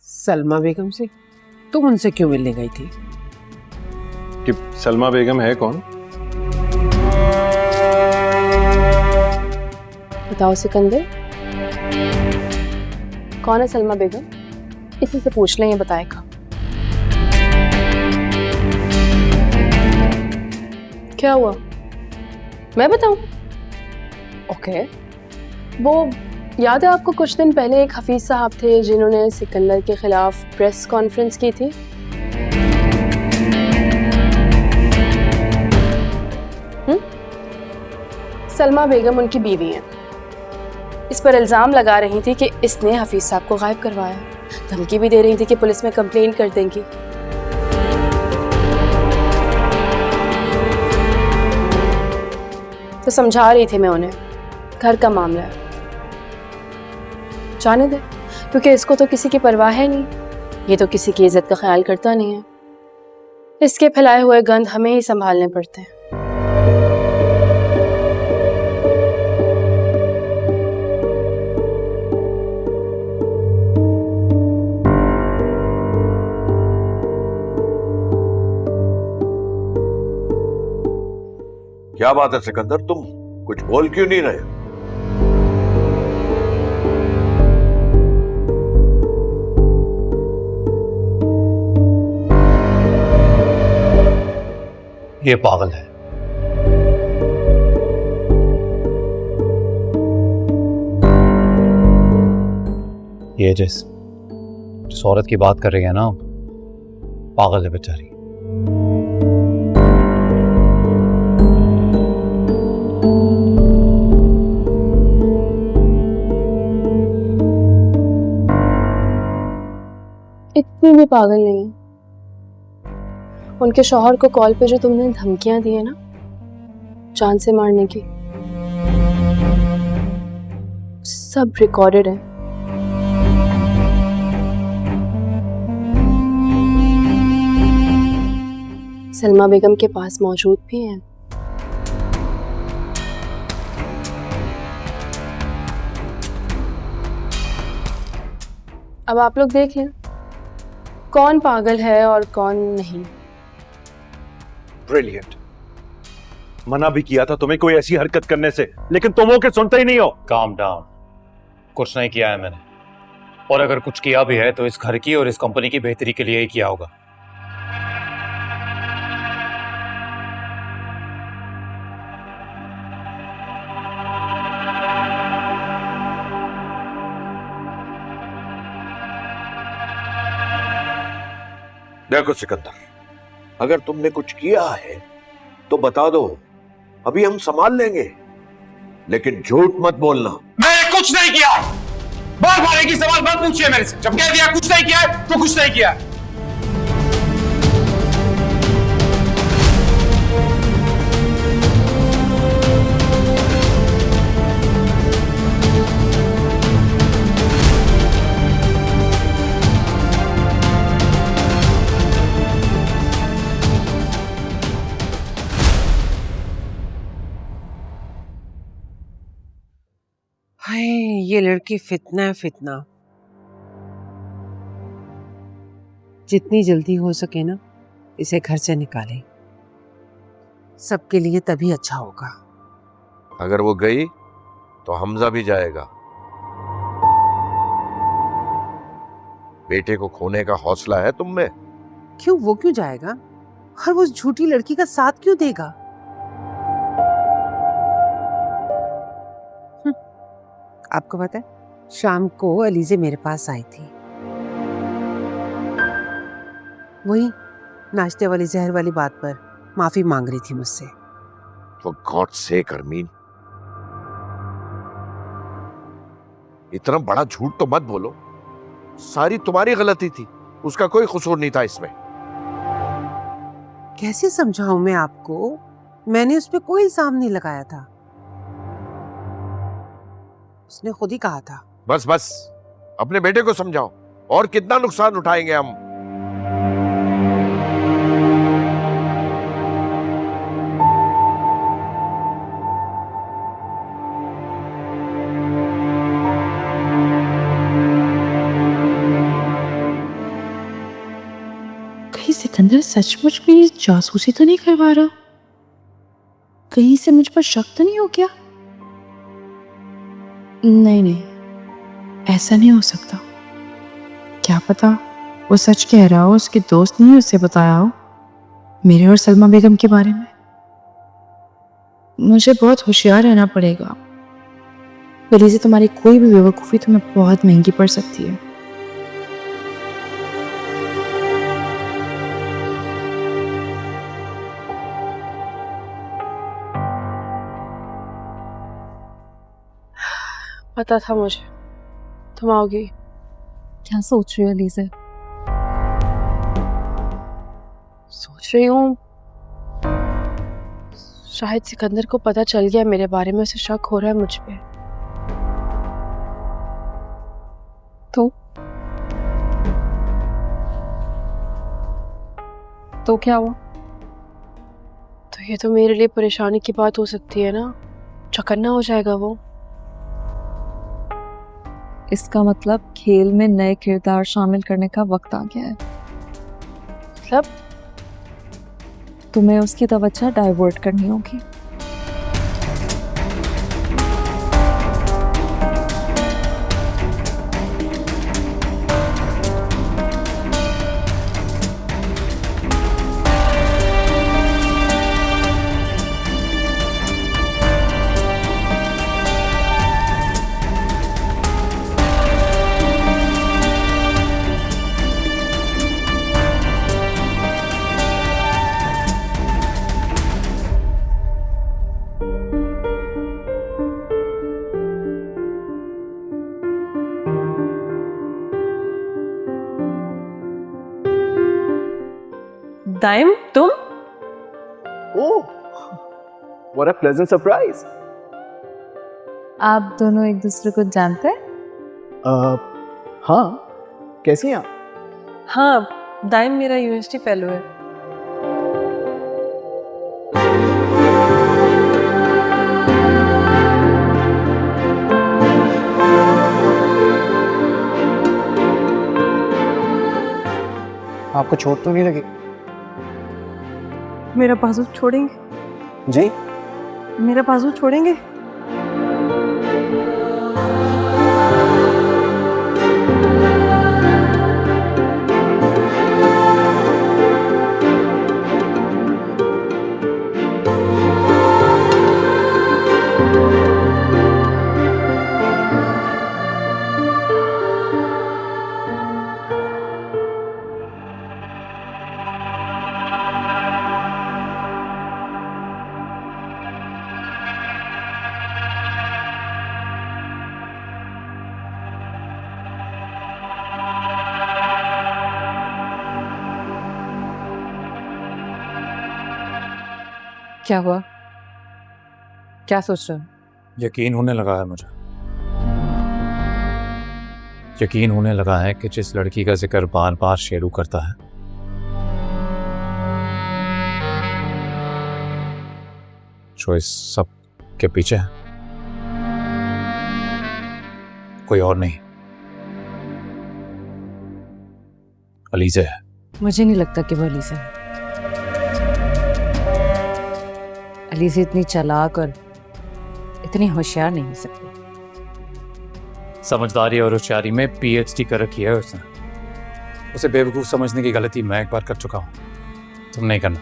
सलमा बेगम से? तुम उनसे क्यों मिलने गई थी? कि सलमा बेगम है कौन? बताओ सिकंदर, कौन है सलमा बेगम? इसी से पूछ लें, ये बताएगा। क्या हुआ, मैं बताऊं? ओके। वो याद है आपको, कुछ दिन पहले एक हफीज साहब थे जिन्होंने सिकंदर के खिलाफ प्रेस कॉन्फ्रेंस की थी। सलमा बेगम उनकी बीवी हैं। इस पर इल्जाम लगा रही थी कि इसने हफीज साहब को गायब करवाया। धमकी भी दे रही थी कि पुलिस में कंप्लेन कर देंगी। तो समझा रही थी मैं उन्हें, घर का मामला है, जाने दे, क्योंकि इसको तो किसी की परवाह है नहीं। ये तो किसी की इज्जत का ख्याल करता नहीं है। इसके फैलाए हुए गंध हमें ही संभालने पड़ते हैं। क्या बात है सिकंदर, तुम कुछ बोल क्यों नहीं रहे? ये पागल है। ये जिस औरत की बात कर रही है ना, पागल है बेचारी। इतनी भी पागल नहीं है। उनके शौहर को कॉल पे जो तुमने धमकियां दी है ना, जान से मारने की, सब रिकॉर्डेड है। सलमा बेगम के पास मौजूद भी हैं। अब आप लोग देख लें कौन पागल है और कौन नहीं। ब्रिलियंट। मना भी किया था तुम्हें कोई ऐसी हरकत करने से, लेकिन तुम हो के सुनते ही नहीं हो। Calm down. कुछ नहीं किया है मैंने, और अगर कुछ किया भी है तो इस घर की और इस कंपनी की बेहतरी के लिए ही किया होगा। देखो सिकंदर, अगर तुमने कुछ किया है तो बता दो, अभी हम संभाल लेंगे, लेकिन झूठ मत बोलना। मैंने कुछ नहीं किया। बार बार एक ही सवाल मत पूछिए मेरे से। जब कह दिया कुछ नहीं किया है, तो कुछ नहीं किया है। हाय, ये लड़की फितना है, फितना। जितनी जल्दी हो सके ना, इसे घर से निकालें। सबके लिए तभी अच्छा होगा। अगर वो गई तो हमजा भी जाएगा। बेटे को खोने का हौसला है तुम में? क्यों, वो क्यों जाएगा? और वो उस झूठी लड़की का साथ क्यों देगा? आपको पता है, शाम को अलीज़े मेरे पास आई थी। वही नाश्ते वाली जहर वाली बात पर माफी मांग रही थी मुझसे। For God's sake अरमीन, इतना बड़ा झूठ तो मत बोलो। सारी तुम्हारी गलती थी, उसका कोई कसूर नहीं था इसमें। कैसे समझाऊं मैं आपको? मैंने उस पर कोई इल्जाम नहीं लगाया था, उसने खुद ही कहा था। बस बस, अपने बेटे को समझाओ। और कितना नुकसान उठाएंगे हम। सिकंदर सचमुच मेरी जासूसी तो नहीं करवा रहा? कहीं से मुझ पर शक तो नहीं हो गया? नहीं नहीं, ऐसा नहीं हो सकता। क्या पता वो सच कह रहा हो, उसके दोस्त ने उससे बताया हो मेरे और सलमा बेगम के बारे में। मुझे बहुत होशियार रहना पड़ेगा, वली से तुम्हारी कोई भी बेवकूफ़ी तुम्हें बहुत महंगी पड़ सकती है। पता था मुझे तुम आओगी। क्या सोच रही हो अलीज़ा? सोच रही हूँ शायद सिकंदर को पता चल गया मेरे बारे में, उसे शक हो रहा है मुझ पे। तो क्या हुआ? तो ये तो मेरे लिए परेशानी की बात हो सकती है ना, चौकन्ना हो जाएगा वो। इसका मतलब खेल में नए किरदार शामिल करने का वक्त आ गया है। मतलब तुम्हें उसकी तवज्जो डाइवर्ट करनी होगी। दाइम, तुम? Oh, what a pleasant surprise. आप दोनों एक दूसरे को जानते हैं? हाँ, कैसी हैं आप? हाँ, दाइम मेरा यूनिवर्सिटी फेलो है। आपको चोट तो नहीं लगी? मेरा बाजू छोड़ेंगे? जी? मेरा बाजू छोड़ेंगे? क्या हुआ? क्या सोच रहे हो? यकीन होने लगा है मुझे, यकीन होने लगा है कि जिस लड़की का जिक्र बार बार शेरू करता है जो इस सब के पीछे है, कोई और नहीं, अलीज़ा है। मुझे नहीं लगता कि वो अलीज़ा है। अलीज़ा इतनी चालाक और इतनी होशियार नहीं हो सकती। समझदारी और होशियारी में पीएचडी कर रखी है उसने। उसे बेवकूफ़ समझने की गलती मैं एक बार कर चुका हूं, तुम नहीं करना।